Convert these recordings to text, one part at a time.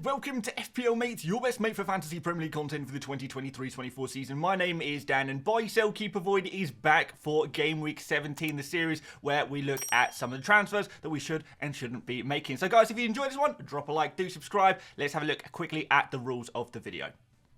and welcome to FPL Mate, your best mate for fantasy Premier League content for the 2023-24 season. My name is Dan, and Buy, Sell, Keep, Avoid is back for Game Week 17, the series where we look at some of the transfers that we should and shouldn't be making. So guys, if you enjoyed this one, drop a like, do subscribe. Let's have a look quickly at the rules of the video.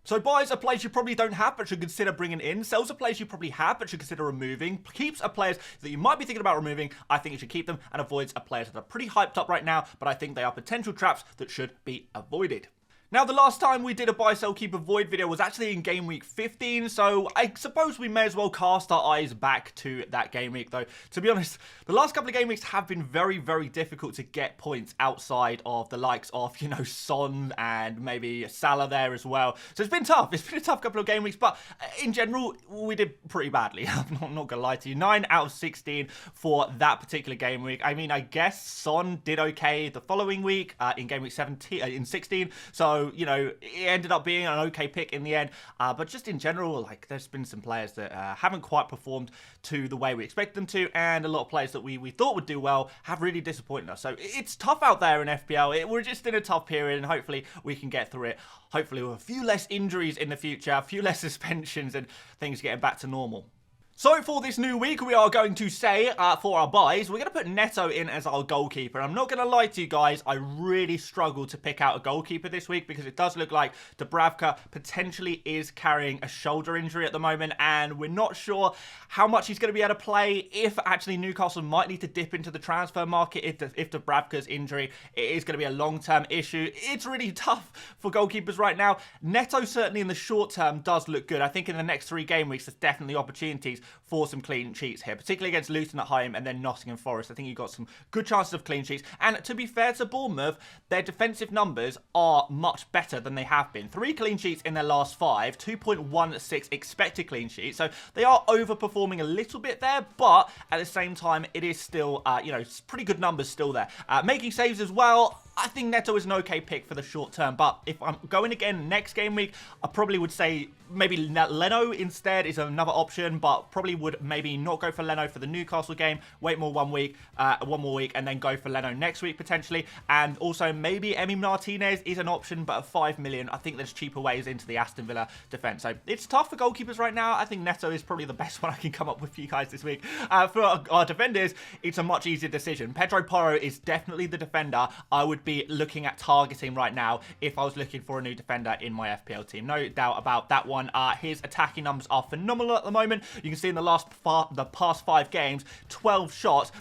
So buys are players you probably don't have but should consider bringing in. Sells are players you probably have but should consider removing. Keeps are players that you might be thinking about removing. I think you should keep them. And avoids are players that are pretty hyped up right now, but I think they are potential traps that should be avoided. Now, the last time we did a buy, sell, keep, avoid video was actually in Game Week 15, so I suppose we may as well cast our eyes back to that game week, though. To be honest, the last couple of game weeks have been very, very difficult to get points outside of the likes of, you know, Son and maybe Salah there as well. So it's been tough. It's been a tough couple of game weeks, but in general, we did pretty badly. I'm not going to lie to you. 9 out of 16 for that particular game week. I mean, I guess Son did okay the following week in Game Week 16, so you know, it ended up being an okay pick in the end, but just in general, like, there's been some players that haven't quite performed to the way we expect them to, and a lot of players that we thought would do well have really disappointed us. So it's tough out there in FPL. We're just in a tough period, and hopefully we can get through it. Hopefully with a few less injuries in the future, a few less suspensions, and things getting back to normal. So for this new week, we are going to say, for our buys, we're going to put Neto in as our goalkeeper. I'm not going to lie to you guys, I really struggled to pick out a goalkeeper this week because it does look like Dubravka potentially is carrying a shoulder injury at the moment, and we're not sure how much he's going to be able to play, if actually Newcastle might need to dip into the transfer market if Dubravka's injury is going to be a long-term issue. It's really tough for goalkeepers right now. Neto certainly in the short term does look good. I think in the next 3 game weeks, there's definitely opportunities for some clean sheets here, particularly against Luton at home and then Nottingham Forest. I think you've got some good chances of clean sheets. And to be fair to Bournemouth, their defensive numbers are much better than they have been. 3 clean sheets in their last 5, 2.16 expected clean sheets. So they are overperforming a little bit there, but at the same time, it is still, you know, pretty good numbers still there. Making saves as well. I think Neto is an okay pick for the short term, but if I'm going again next game week, I probably would say maybe Leno instead is another option, but probably would maybe not go for Leno for the Newcastle game, wait more one more week, and then go for Leno next week potentially. And also maybe Emi Martinez is an option, but at 5 million, I think there's cheaper ways into the Aston Villa defense. So it's tough for goalkeepers right now. I think Neto is probably the best one I can come up with for you guys this week. For our defenders, it's a much easier decision. Pedro Porro is definitely the defender I would be looking at targeting right now if I was looking for a new defender in my FPL team. No doubt about that one. His attacking numbers are phenomenal at the moment. You can see in the past 5 games, 12 shots.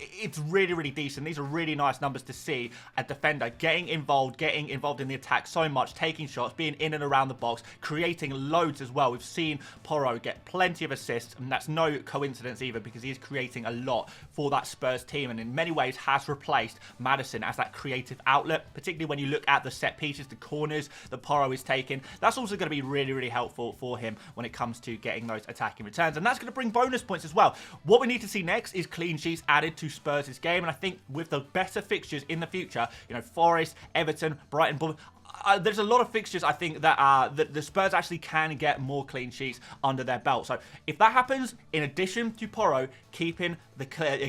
It's really, really decent. These are really nice numbers to see. A defender getting involved in the attack so much, taking shots, being in and around the box, creating loads as well. We've seen Porro get plenty of assists, and that's no coincidence either because he is creating a lot for that Spurs team, and in many ways has replaced Maddison as that creative outlet, particularly when you look at the set pieces, the corners that Porro is taking. That's also going to be really, really helpful for him when it comes to getting those attacking returns, and that's going to bring bonus points as well. What we need to see next is clean sheets added to Spurs' game, and I think with the better fixtures in the future, you know, Forest, Everton, Brighton, Bournemouth, there's a lot of fixtures I think that the Spurs actually can get more clean sheets under their belt. So if that happens, in addition to Porro keeping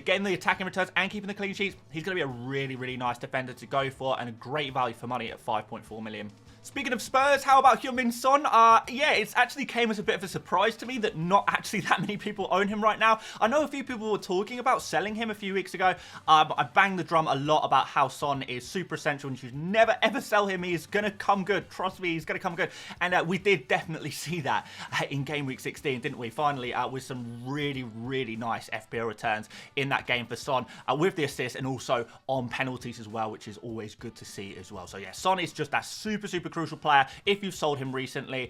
getting the attacking returns and keeping the clean sheets, he's going to be a really, really nice defender to go for and a great value for money at 5.4 million. Speaking of Spurs, how about Heung-min Son? Yeah, it's actually came as a bit of a surprise to me that not actually that many people own him right now. I know a few people were talking about selling him a few weeks ago. I banged the drum a lot about how Son is super essential and you should never ever sell him. He's going to come good. Trust me, he's going to come good. And we did definitely see that in Game Week 16, didn't we? Finally, with some really, really nice FPL returns in that game for Son, with the assist and also on penalties as well, which is always good to see as well. So yeah, Son is just that super, super crucial player. If you've sold him recently,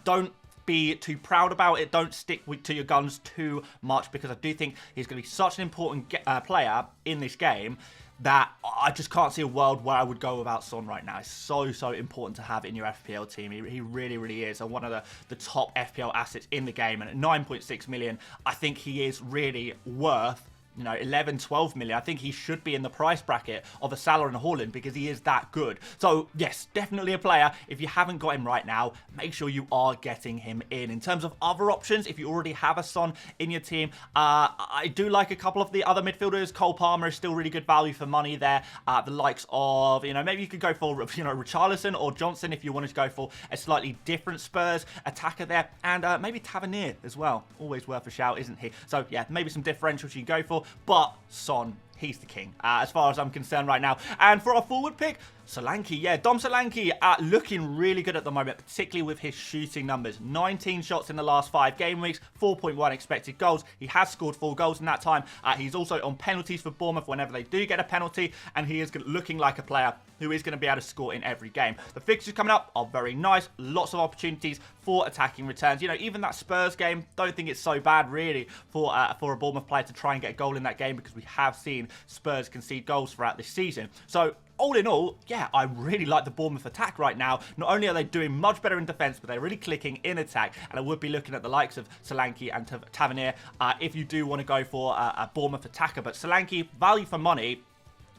don't be too proud about it. Don't stick to your guns too much because I do think he's going to be such an important player in this game that I just can't see a world where I would go without Son right now. It's so, so important to have in your FPL team. He really, really is one of the top FPL assets in the game. And at 9.6 million, I think he is really worth you know, 11, 12 million. I think he should be in the price bracket of a Salah and a Haaland because he is that good. So yes, definitely a player. If you haven't got him right now, make sure you are getting him in. In terms of other options, if you already have a Son in your team, I do like a couple of the other midfielders. Cole Palmer is still really good value for money there. The likes of, you know, maybe you could go for, you know, Richarlison or Johnson if you wanted to go for a slightly different Spurs attacker there. And maybe Tavernier as well. Always worth a shout, isn't he? So yeah, maybe some differentials you can go for. But Son, he's the king, as far as I'm concerned right now. And for our forward pick, Solanke, yeah, Dom Solanke looking really good at the moment, particularly with his shooting numbers. 19 shots in the last 5 game weeks, 4.1 expected goals. He has scored 4 goals in that time. He's also on penalties for Bournemouth whenever they do get a penalty, and he is looking like a player who is going to be able to score in every game. The fixtures coming up are very nice, lots of opportunities for attacking returns. You know, even that Spurs game, don't think it's so bad really for a Bournemouth player to try and get a goal in that game, because we have seen Spurs concede goals throughout this season. So all in all, yeah, I really like the Bournemouth attack right now. Not only are they doing much better in defence, but they're really clicking in attack. And I would be looking at the likes of Solanke and Tavernier if you do want to go for a Bournemouth attacker. But Solanke, value for money,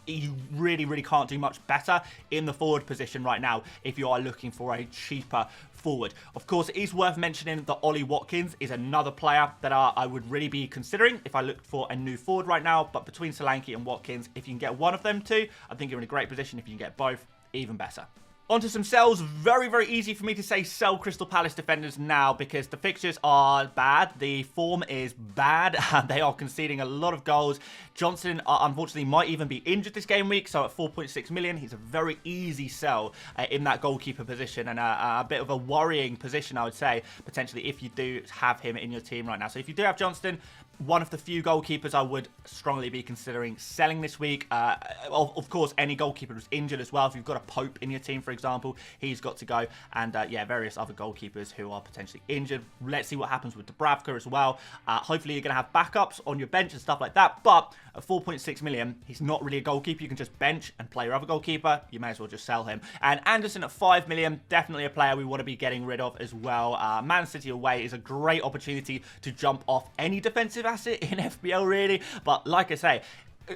you really can't do much better in the forward position right now if you are looking for a cheaper forward. Of course, it is worth mentioning that Ollie Watkins is another player that I would really be considering if I looked for a new forward right now. But between Solanke and Watkins, if you can get one of them two, I think you're in a great position. If you can get both, even better. Onto some sells. Very easy for me to say sell Crystal Palace defenders now, because the fixtures are bad. The form is bad. They are conceding a lot of goals. Johnson, unfortunately, might even be injured this game week. So at 4.6 million, he's a very easy sell in that goalkeeper position, and a bit of a worrying position, I would say, potentially, if you do have him in your team right now. So if you do have Johnston, one of the few goalkeepers I would strongly be considering selling this week. Of course, any goalkeeper who's injured as well. If you've got a Pope in your team, for example, he's got to go. And yeah, various other goalkeepers who are potentially injured. Let's see what happens with Dubravka as well. Hopefully, you're going to have backups on your bench and stuff like that. But at 4.6 million, he's not really a goalkeeper. You can just bench and play your other goalkeeper. You may as well just sell him. And Anderson at 5 million, definitely a player we want to be getting rid of as well. Man City away is a great opportunity to jump off any defensive asset in FPL, really. But like I say,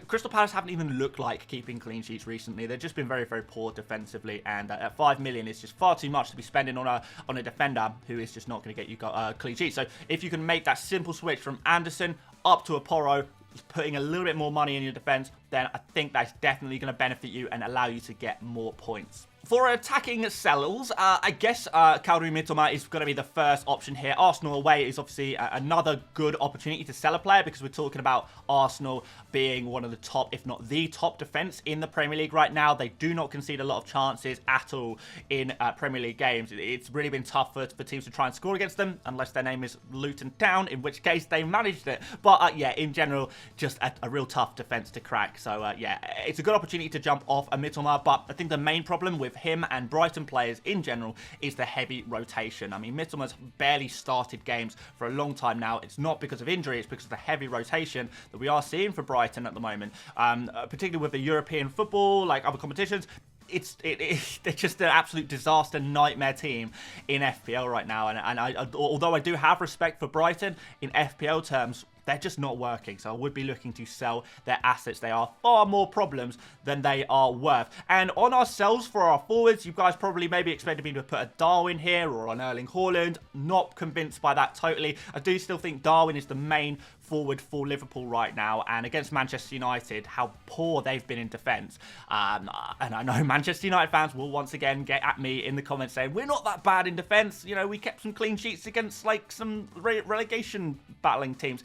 Crystal Palace haven't even looked like keeping clean sheets recently. They've just been very poor defensively, and at 5 million, it's just far too much to be spending on a defender who is just not going to get you clean sheets. So if you can make that simple switch from Anderson up to a Porro, putting a little bit more money in your defense, then I think that's definitely going to benefit you and allow you to get more points. For attacking sells, I guess Kaoru Mitoma is going to be the first option here. Arsenal away is obviously another good opportunity to sell a player, because we're talking about Arsenal being one of the top, if not the top defence in the Premier League right now. They do not concede a lot of chances at all in Premier League games. It's really been tough for teams to try and score against them, unless their name is Luton Town, in which case they managed it. But yeah, in general, just a real tough defence to crack. So yeah, it's a good opportunity to jump off a Mitoma, but I think the main problem with him and Brighton players in general is the heavy rotation. I mean, Mittoma's barely started games for a long time now. It's not because of injury, it's because of the heavy rotation that we are seeing for Brighton at the moment, particularly with the European football, like other competitions. They're just an absolute disaster nightmare team in FPL right now, and although I do have respect for Brighton in FPL terms, they're just not working. So I would be looking to sell their assets. They are far more problems than they are worth. And on our sells for our forwards, you guys probably maybe expected me to put a Darwin here or an Erling Haaland. Not convinced by that totally. I do still think Darwin is the main forward for Liverpool right now, and against Manchester United, how poor they've been in defence. And I know Manchester United fans will once again get at me in the comments saying, we're not that bad in defence. You know, we kept some clean sheets against like some relegation battling teams.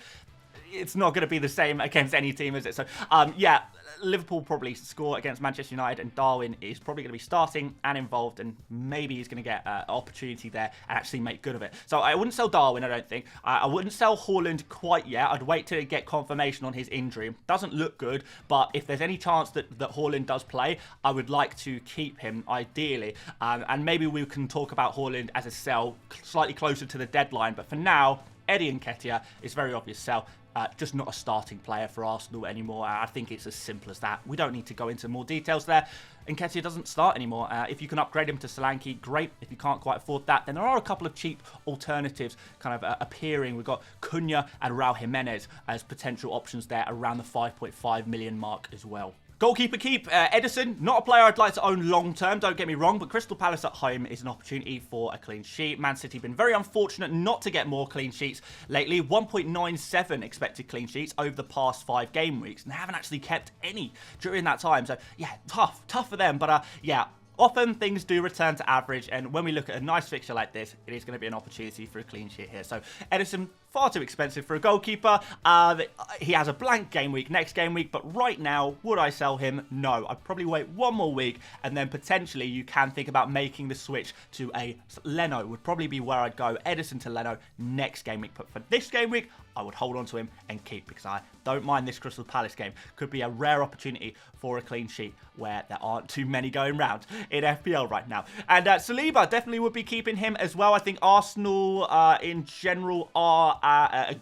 It's not going to be the same against any team, is it? So, yeah, Liverpool probably score against Manchester United, and Darwin is probably going to be starting and involved, and maybe he's going to get an opportunity there and actually make good of it. So I wouldn't sell Darwin, I don't think. I wouldn't sell Haaland quite yet. I'd wait to get confirmation on his injury. Doesn't look good, but if there's any chance that Haaland does play, I would like to keep him, ideally. And maybe we can talk about Haaland as a sell slightly closer to the deadline, but for now, Eddie Nketiah is very obvious sell. Just not a starting player for Arsenal anymore. I think it's as simple as that. We don't need to go into more details there. Nketiah doesn't start anymore. If you can upgrade him to Solanke, great. If you can't quite afford that, then there are a couple of cheap alternatives kind of appearing. We've got Cunha and Raul Jimenez as potential options there around the 5.5 million mark as well. Goalkeeper keep, Edison, not a player I'd like to own long term, don't get me wrong, but Crystal Palace at home is an opportunity for a clean sheet. Man City been very unfortunate not to get more clean sheets lately. 1.97 expected clean sheets over the past 5 game weeks, and they haven't actually kept any during that time. So yeah, tough for them, but yeah. Often things do return to average, and when we look at a nice fixture like this, it is going to be an opportunity for a clean sheet here. So Edison, far too expensive for a goalkeeper. He has a blank game week next game week, but right now, would I sell him? No. I'd probably wait one more week, and then potentially you can think about making the switch to a Leno. Would probably be where I'd go. Edison to Leno next game week, but for this game week, I would hold on to him and keep, because I don't mind this Crystal Palace game. Could be a rare opportunity for a clean sheet where there aren't too many going round in FPL right now. And Saliba, definitely would be keeping him as well. I think Arsenal in general are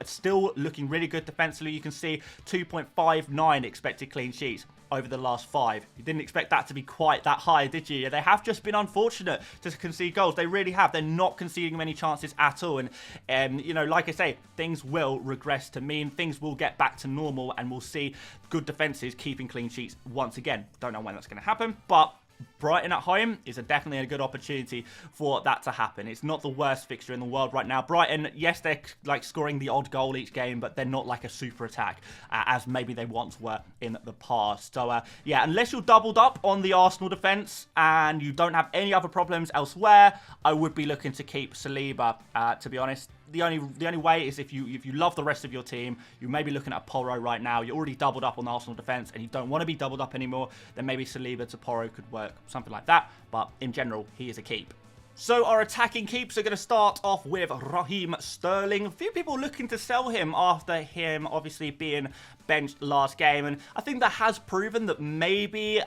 still looking really good defensively. You can see 2.59 expected clean sheets over the last 5. You didn't expect that to be quite that high, did you? They have just been unfortunate to concede goals. They really have. They're not conceding many chances at all. And you know, like I say, things will regress to mean. Things will get back to normal, and we'll see good defenses keeping clean sheets once again. Don't know when that's going to happen, but Brighton at home is definitely a good opportunity for that to happen. It's not the worst fixture in the world right now. Brighton, yes, they're like scoring the odd goal each game, but they're not like a super attack as maybe they once were in the past. So yeah, unless you're doubled up on the Arsenal defence and you don't have any other problems elsewhere, I would be looking to keep Saliba, to be honest. The only way is if you love the rest of your team, you may be looking at Porro right now. You're already doubled up on the Arsenal defence and you don't want to be doubled up anymore, then maybe Saliba to Porro could work, something like that. But in general, he is a keep. So our attacking keeps are going to start off with Raheem Sterling. A few people looking to sell him after him obviously being benched last game. And I think that has proven that maybe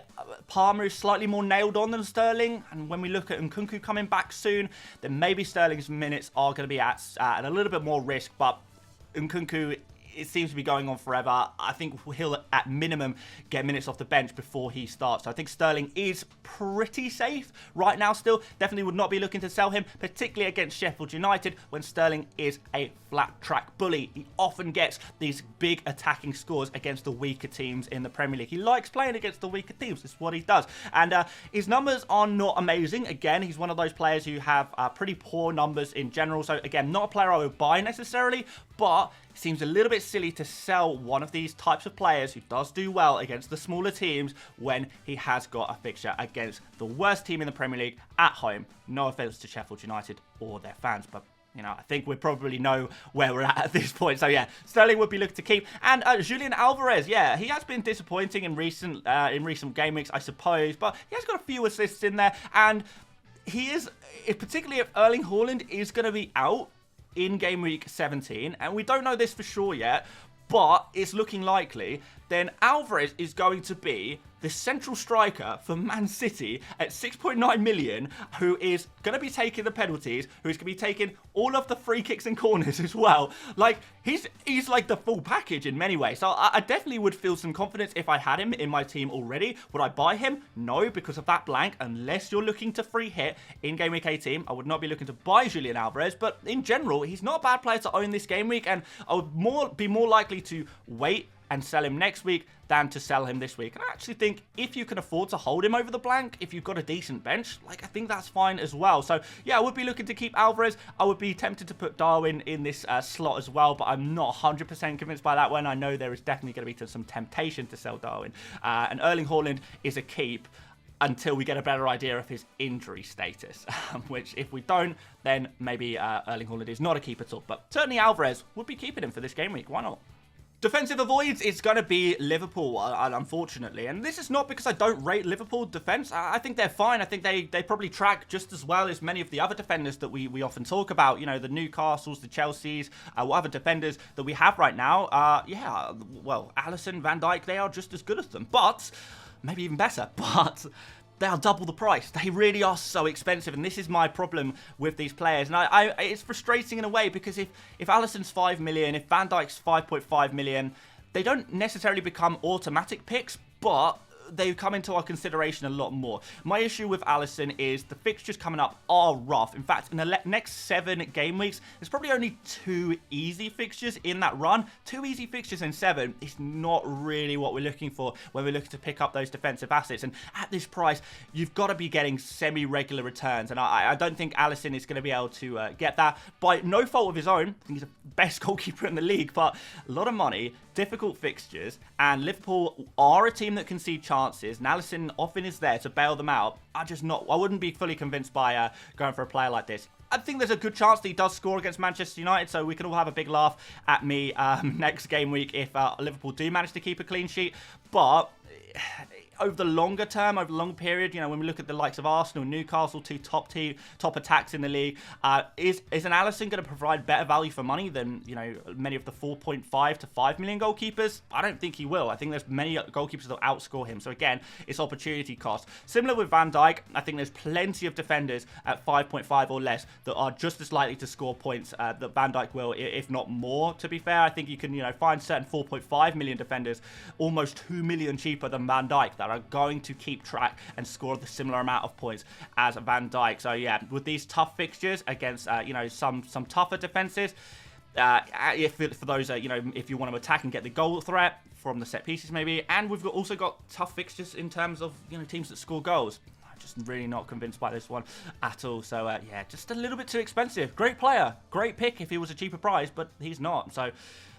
Palmer is slightly more nailed on than Sterling. And when we look at Nkunku coming back soon, then maybe Sterling's minutes are going to be at a little bit more risk. But Nkunku, it seems to be going on forever. I think he'll, at minimum, get minutes off the bench before he starts. So I think Sterling is pretty safe right now still. Definitely would not be looking to sell him, particularly against Sheffield United, when Sterling is a flat-track bully. He often gets these big attacking scores against the weaker teams in the Premier League. He likes playing against the weaker teams. It's what he does. And his numbers are not amazing. Again, he's one of those players who have pretty poor numbers in general. So again, not a player I would buy necessarily, but it seems a little bit silly to sell one of these types of players who does do well against the smaller teams when he has got a fixture against the worst team in the Premier League at home. No offence to Sheffield United or their fans, but you know, I think we probably know where we're at this point. So yeah, Sterling would be looking to keep. And Julian Alvarez, yeah, he has been disappointing in recent game weeks, I suppose, but he has got a few assists in there. And he is, particularly if Erling Haaland is going to be out in game week 17, and we don't know this for sure yet, but it's looking likely, then Alvarez is going to be the central striker for Man City at 6.9 million, who is going to be taking the penalties, who's going to be taking all of the free kicks and corners as well. Like, he's like the full package in many ways. So I definitely would feel some confidence if I had him in my team already. Would I buy him? No, because of that blank. Unless you're looking to free hit in game week 18, I would not be looking to buy Julian Alvarez. But in general, he's not a bad player to own this game week, and I would be more likely to wait and sell him next week than to sell him this week. And I actually think if you can afford to hold him over the blank, if you've got a decent bench, like, I think that's fine as well. So yeah, I would be looking to keep Alvarez. I would be tempted to put Darwin in this slot as well, but I'm not 100% convinced by that one. I know there is definitely going to be some temptation to sell Darwin. And Erling Haaland is a keep until we get a better idea of his injury status, which if we don't, then maybe Erling Haaland is not a keep at all. But certainly Alvarez would be keeping him for this game week. Why not? Defensive avoids, it's going to be Liverpool, unfortunately. And this is not because I don't rate Liverpool defence. I think they're fine. I think they probably track just as well as many of the other defenders that we often talk about. You know, the Newcastles, the Chelseas, what other defenders that we have right now. Yeah, well, Alisson, Van Dijk, they are just as good as them. But, maybe even better. But they are double the price. They really are so expensive, and this is my problem with these players. And it's frustrating in a way, because if Alisson's 5 million, if Van Dijk's 5.5 million, they don't necessarily become automatic picks, but they come into our consideration a lot more. My issue with Alisson is the fixtures coming up are rough. In fact, in the next 7 game weeks, there's probably only 2 easy fixtures in that run. 2 easy fixtures in 7 is not really what we're looking for when we're looking to pick up those defensive assets. And at this price, you've got to be getting semi-regular returns. And I don't think Alisson is going to be able to get that by no fault of his own. I think he's the best goalkeeper in the league, but a lot of money, difficult fixtures, and Liverpool are a team that concede chances, and Alisson often is there to bail them out. I wouldn't be fully convinced by going for a player like this. I think there's a good chance that he does score against Manchester United, so we can all have a big laugh at me next game week if Liverpool do manage to keep a clean sheet. But over the longer term, over the long period, you know, when we look at the likes of Arsenal, Newcastle, two top attacks in the league, is an Alisson going to provide better value for money than, you know, many of the 4.5 to 5 million goalkeepers? I don't think he will. I think there's many goalkeepers that will outscore him. So again, it's opportunity cost. Similar with Van Dijk, I think there's plenty of defenders at 5.5 or less that are just as likely to score points that Van Dijk will, if not more, to be fair. I think you can, you know, find certain 4.5 million defenders almost 2 million cheaper than Van Dijk that are going to keep track and score the similar amount of points as Van Dijk. So yeah, with these tough fixtures against you know, some tougher defenses, for those you know, if you want to attack and get the goal threat from the set pieces maybe, and we've also got tough fixtures in terms of, you know, teams that score goals. I'm just really not convinced by this one at all. So yeah, just a little bit too expensive. Great player, great pick if he was a cheaper price, but he's not. So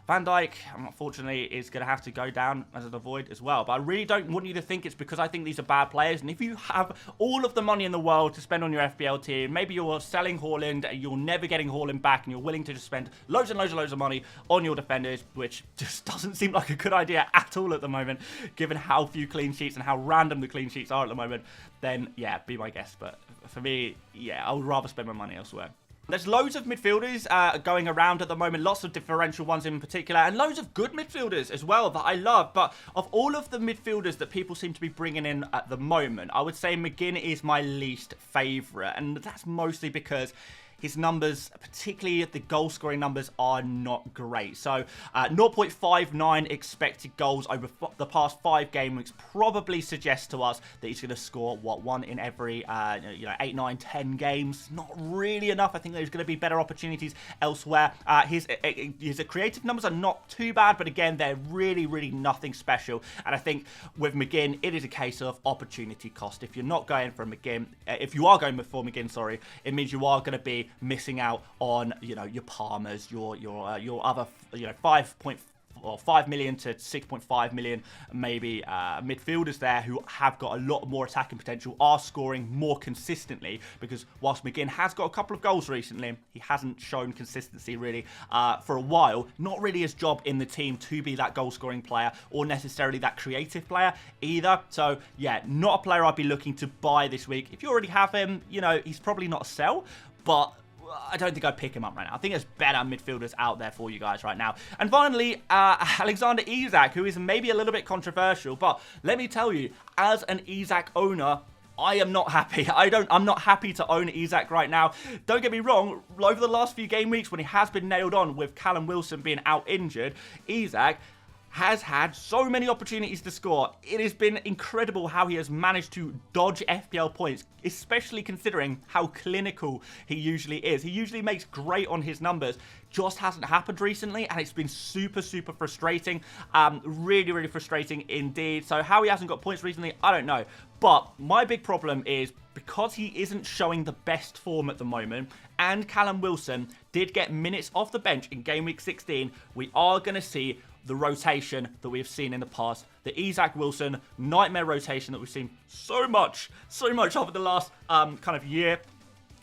Van Dijk, unfortunately, is going to have to go down as an avoid as well. But I really don't want you to think it's because I think these are bad players. And if you have all of the money in the world to spend on your FPL team, maybe you're selling Haaland and you're never getting Haaland back, and you're willing to just spend loads and loads of money on your defenders, which just doesn't seem like a good idea at all at the moment, given how few clean sheets and how random the clean sheets are at the moment, then yeah, be my guest. But for me, yeah, I would rather spend my money elsewhere. There's loads of midfielders going around at the moment, lots of differential ones in particular, and loads of good midfielders as well that I love. But of all of the midfielders that people seem to be bringing in at the moment, I would say McGinn is my least favourite, and that's mostly because his numbers, particularly the goal scoring numbers, are not great. So 0.59 expected goals over the past 5 game weeks probably suggests to us that he's going to score, what, 1 in every 8, 9, 10 games. Not really enough. I think there's going to be better opportunities elsewhere. His creative numbers are not too bad, but again, they're really nothing special. And I think with McGinn, it is a case of opportunity cost. If you're not going for McGinn, if you are going for McGinn, sorry, it means you are going to be missing out on, you know, your Palmers, your other, you know, 5 million to 6.5 million maybe midfielders there who have got a lot more attacking potential, are scoring more consistently, because whilst McGinn has got a couple of goals recently, he hasn't shown consistency really for a while. Not really his job in the team to be that goal scoring player or necessarily that creative player either. So yeah, not a player I'd be looking to buy this week. If you already have him, you know, he's probably not a sell, but I don't think I'd pick him up right now. I think there's better midfielders out there for you guys right now. And finally, Alexander Isak, who is maybe a little bit controversial, but let me tell you, as an Isak owner, I am not happy. I'm not happy to own Isak right now. Don't get me wrong, over the last few game weeks when he has been nailed on with Callum Wilson being out injured, Isak has had so many opportunities to score. It has been incredible how he has managed to dodge FPL points, especially considering how clinical he usually is. He usually makes great on his numbers. Just hasn't happened recently, and it's been super frustrating. Really frustrating indeed. So how he hasn't got points recently, I don't know. But my big problem is because he isn't showing the best form at the moment, and Callum Wilson did get minutes off the bench in game week 16, we are going to see the rotation that we have seen in the past. The Isak Wilson nightmare rotation that we've seen so much over the last kind of year.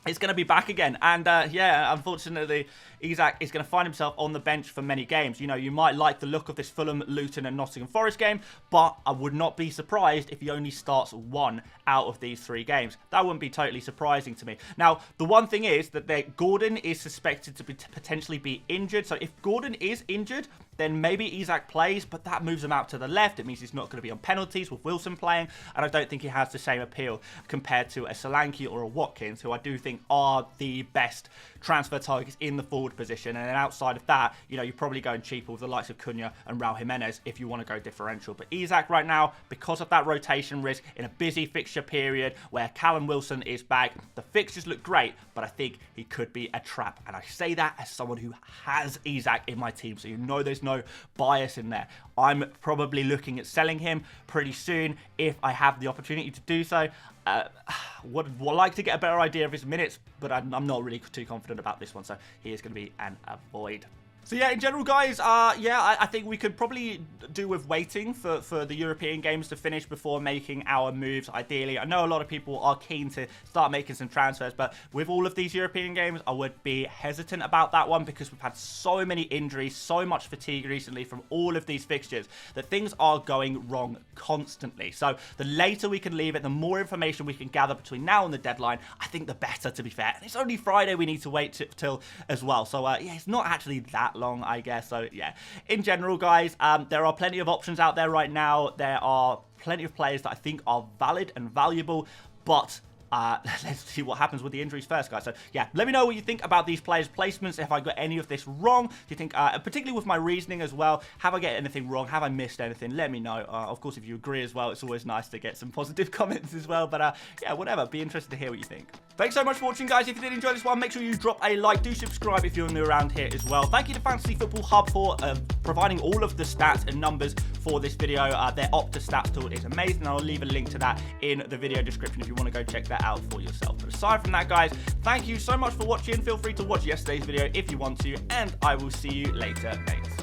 It's going to be back again. And yeah, unfortunately, Isak is going to find himself on the bench for many games. You know, you might like the look of this Fulham, Luton and Nottingham Forest game, but I would not be surprised if he only starts one out of these 3 games. That wouldn't be totally surprising to me. Now, the one thing is that Gordon is suspected to potentially be injured. So if Gordon is injured, then maybe Isak plays, but that moves him out to the left. It means he's not going to be on penalties with Wilson playing, and I don't think he has the same appeal compared to a Solanke or a Watkins, who I do think are the best transfer targets in the forward position. And then outside of that, you know, you're probably going cheaper with the likes of Cunha and Raul Jimenez if you want to go differential. But Isak right now, because of that rotation risk in a busy fixture period where Callum Wilson is back, the fixtures look great, but I think he could be a trap. And I say that as someone who has Isak in my team, so you know there's no bias in there. I'm probably looking at selling him pretty soon if I have the opportunity to do so. Would like to get a better idea of his minutes, but I'm not really too confident about this one, so he is going to be an avoid. So yeah, in general, guys, I think we could probably do with waiting for the European games to finish before making our moves, ideally. I know a lot of people are keen to start making some transfers, but with all of these European games, I would be hesitant about that one because we've had so many injuries, so much fatigue recently from all of these fixtures that things are going wrong constantly. So the later we can leave it, the more information we can gather between now and the deadline, I think the better, to be fair. And it's only Friday we need to wait till as well. So yeah, it's not actually that long, I guess. So yeah, in general, guys, there are plenty of options out there right now. There are plenty of players that I think are valid and valuable, but let's see what happens with the injuries first, guys. So yeah, let me know what you think about these players' placements, if I got any of this wrong. Do you think, particularly with my reasoning as well, have I got anything wrong? Have I missed anything? Let me know. Of course, if you agree as well, it's always nice to get some positive comments as well. But yeah, whatever. Be interested to hear what you think. Thanks so much for watching, guys. If you did enjoy this one, make sure you drop a like. Do subscribe if you're new around here as well. Thank you to Fantasy Football Hub for providing all of the stats and numbers for this video. Their Opta stats tool is amazing. I'll leave a link to that in the video description if you want to go check that out for yourself. But aside from that, guys, thank you so much for watching. Feel free to watch yesterday's video if you want to, and I will see you later, mates.